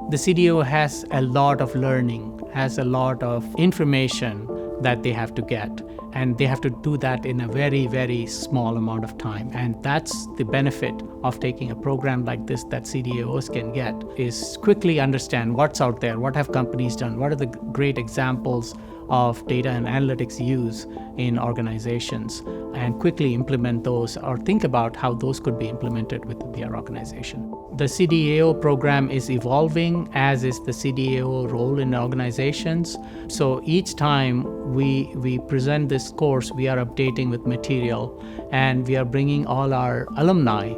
The CDO has a lot of learning, has a lot of information that they have to get, and they have to do that in a very, very small amount of time. And that's the benefit of taking a program like this that CDOs can get, is quickly understand what's out there, what have companies done, what are the great examples of data and analytics use in organizations, and quickly implement those or think about how those could be implemented within their organization. The CDAO program is evolving, as is the CDAO role in organizations. So each time we present this course, we are updating with material, and we are bringing all our alumni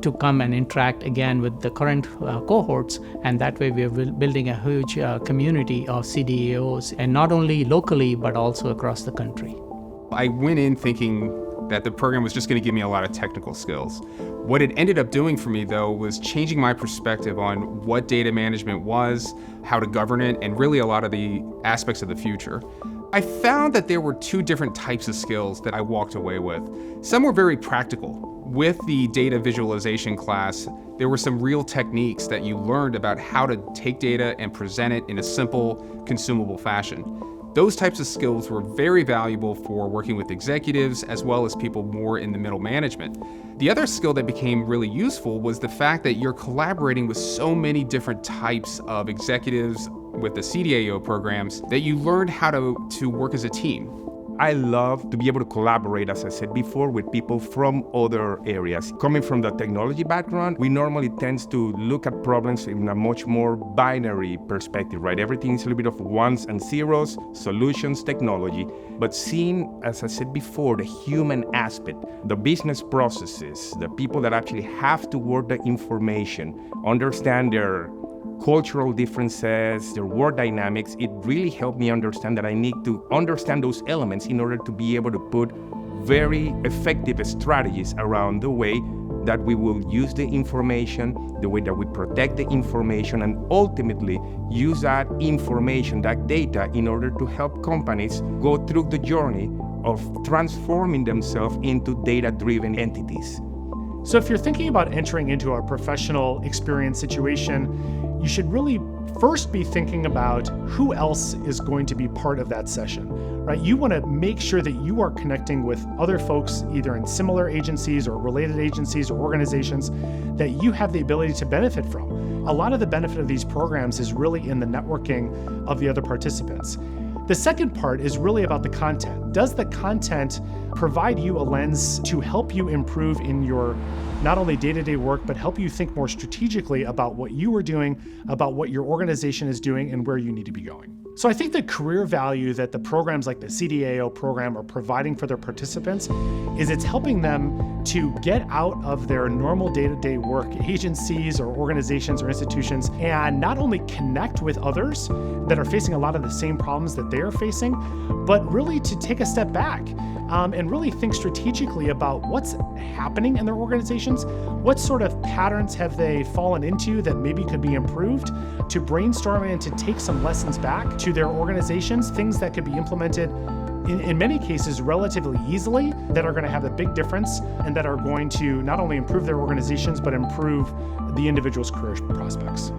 to come and interact again with the current cohorts, and that way we are building a huge community of CDAOs, and not only locally but also across the country. I went in thinking that the program was just going to give me a lot of technical skills. What it ended up doing for me, though, was changing my perspective on what data management was, how to govern it, and really a lot of the aspects of the future. I found that there were two different types of skills that I walked away with. Some were very practical. With the data visualization class, there were some real techniques that you learned about how to take data and present it in a simple, consumable fashion. Those types of skills were very valuable for working with executives as well as people more in the middle management. The other skill that became really useful was the fact that you're collaborating with so many different types of executives with the CDAO programs that you learned how to work as a team. I love to be able to collaborate, as I said before, with people from other areas. Coming from the technology background, we normally tend to look at problems in a much more binary perspective, right? Everything is a little bit of ones and zeros, solutions, technology. But seeing, as I said before, the human aspect, the business processes, the people that actually have to work the information, understand their cultural differences, their work dynamics, it really helped me understand that I need to understand those elements in order to be able to put very effective strategies around the way that we will use the information, the way that we protect the information, and ultimately use that information, that data, in order to help companies go through the journey of transforming themselves into data-driven entities. So if you're thinking about entering into a professional experience situation, you should really first be thinking about who else is going to be part of that session, right? You want to make sure that you are connecting with other folks, either in similar agencies or related agencies or organizations that you have the ability to benefit from. A lot of the benefit of these programs is really in the networking of the other participants. The second part is really about the content. Does the content provide you a lens to help you improve in your not only day-to-day work, but help you think more strategically about what you are doing, about what your organization is doing, and where you need to be going? So I think the career value that the programs like the CDAO program are providing for their participants is it's helping them to get out of their normal day-to-day work, agencies or organizations or institutions, and not only connect with others that are facing a lot of the same problems that they are facing, but really to take a step back and really think strategically about what's happening in their organizations, what sort of patterns have they fallen into that maybe could be improved, to brainstorm and to take some lessons back to their organizations, things that could be implemented in many cases relatively easily, that are going to have a big difference and that are going to not only improve their organizations, but improve the individual's career prospects.